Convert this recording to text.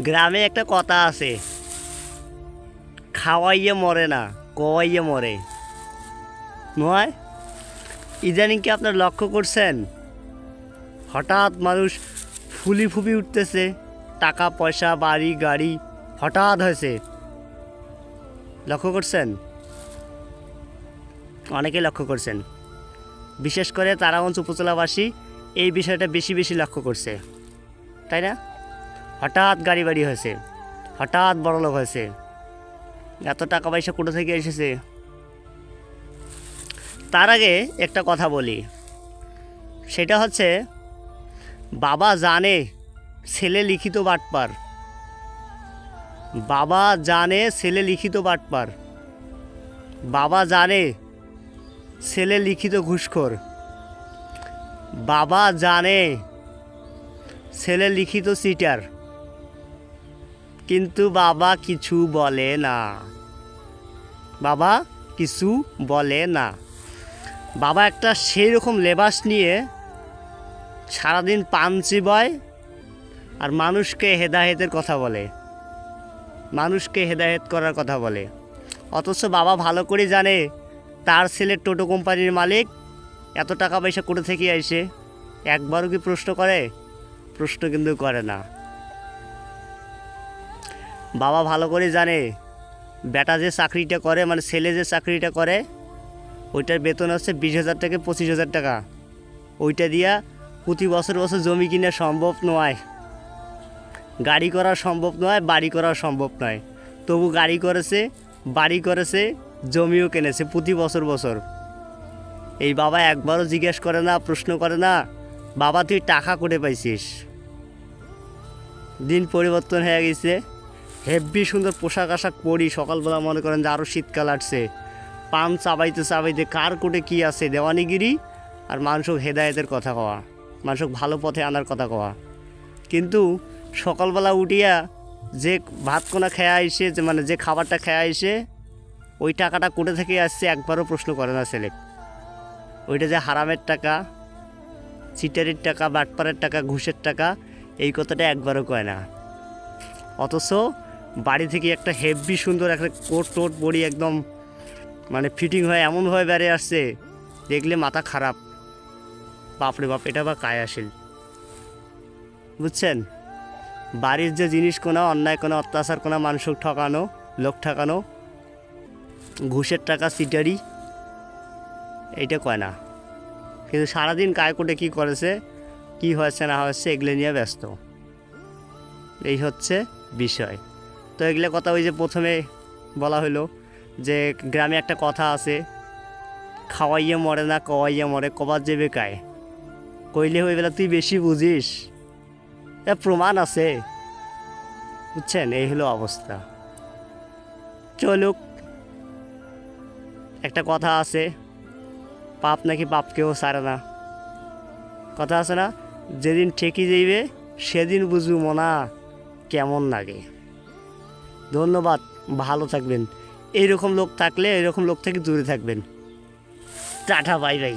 গ্রামে একটা কথা আছে, খাওয়াইয়ে মরে না কোয়াইয়ে মরে। নয়, ইদানিং কি আপনার লক্ষ্য করছেন হঠাৎ মানুষ ফুলি ফুপি উঠতেছে, টাকা পয়সা বাড়ি গাড়ি হঠাৎ হয়েছে, লক্ষ্য করছেন? অনেকেই লক্ষ্য করছেন, বিশেষ করে তারাগঞ্জ উপজেলাবাসী এই বিষয়টা বেশি বেশি লক্ষ্য করছে, তাই না? হঠাৎ গাড়ি বাড়ি হয়েছে, হঠাৎ বড়লোক হয়েছে, এত টাকা পয়সা কোথা থেকে এসেছে। তার আগে একটা কথা বলি, সেটা হচ্ছে বাবা জানে ছেলে লিখিত বাটপার, বাবা জানে ছেলে লিখিত বাটপার, বাবা জানে ছেলে লিখিত ঘুষখোর, বাবা জানে ছেলে লিখিত চিটার, কিন্তু বাবা কিছু বলে না, বাবা কিছু বলে না। বাবা একটা সেই রকম লেবাস নিয়ে সারাদিন পান চিবায় আর মানুষকে হেদায়েতের কথা বলে, মানুষকে হেদায়েত করার কথা বলে। অথচ বাবা ভালো করে জানে তার ছেলে টোটো কোম্পানির মালিক, এত টাকা পয়সা কোথা থেকে আসে। একবারও কি প্রশ্ন করে? প্রশ্ন কিন্তু করে না। বাবা ভালো করে জানে বেটা যে চাকরিটা করে, মানে ছেলে যে চাকরিটা করে, ওইটার বেতন হচ্ছে 20,000 থেকে 25,000 টাকা। ওইটা দিয়া প্রতি বছর বছর জমি কিনা সম্ভব নয়, গাড়ি করা সম্ভব নয়, বাড়ি করা সম্ভব নয়। তবু গাড়ি করেছে, বাড়ি করেছে, জমিও কিনেছে প্রতি বছর বছর। এই বাবা একবারও জিজ্ঞেস করে না, প্রশ্ন করে না, বাবা তুই টাকা করে পাইছিস। দিন পরিবর্তন হয়ে গেছে, হেভি সুন্দর পোশাক আশাক পরি, সকালবেলা মনে করেন যে আরও শীতকাল আসছে, পান চাবাইতে চাবাইতে কার কোটে কী আছে দেওয়ানিগিরি আর মানুষক হেদায়েতের কথা কওয়া, মানুষক ভালো পথে আনার কথা কওয়া। কিন্তু সকালবেলা উঠিয়া যে ভাত কোনা খেয়ে আইসে, যে মানে যে খাবারটা খেয়ে আইসে, ওই টাকাটা কোটে থেকে আসছে একবারও প্রশ্ন করে না ছেলে। ওইটা যে হারামের টাকা, চিটারির টাকা, বাটপারের টাকা, ঘুষের টাকা, এই কথাটা একবারও কয় না। অথচ বাড়ি থেকে একটা হেভি সুন্দর একটা কোট টোট পরি একদম মানে ফিটিং হয় এমনভাবে বেড়ে আসছে, দেখলে মাথা খারাপ। বাপরে বাপ, এটা বা কায় আসেন, বুঝছেন? বাড়ির যে জিনিস কোনা, অন্যায় কোনো অত্যাচার কোনা, মানুষ ঠকানো, লোক ঠকানো, ঘুষের টাকা, চিটারি, এইটা কয় না। কিন্তু সারাদিন কায় কোটে কী করেছে, কি হয়েছে না হয়েছে, এগুলো নিয়ে ব্যস্ত। এই হচ্ছে বিষয়। তো এগুলো কথা ওই যে প্রথমে বলা হলো যে গ্রামে একটা কথা আছে, খাওয়াইয়ে মরে না কওয়াইয়ে মরে, কবার যে বেকায় কইলে হয়ে বেলা তুই বেশি বুঝিস, এ প্রমাণ আছে, বুঝছেন? এই হলো অবস্থা। চলুক, একটা কথা আছে, পাপ নাকি পাপকেও ছাড়ে না, কথা আছে না? যেদিন ঠেকি যাইবে সেদিন বুঝবো মনা কেমন লাগে। ধন্যবাদ, ভালো থাকবেন। এইরকম লোক থাকলে, এইরকম লোক থেকে দূরে থাকবেন। Tata, bye bye.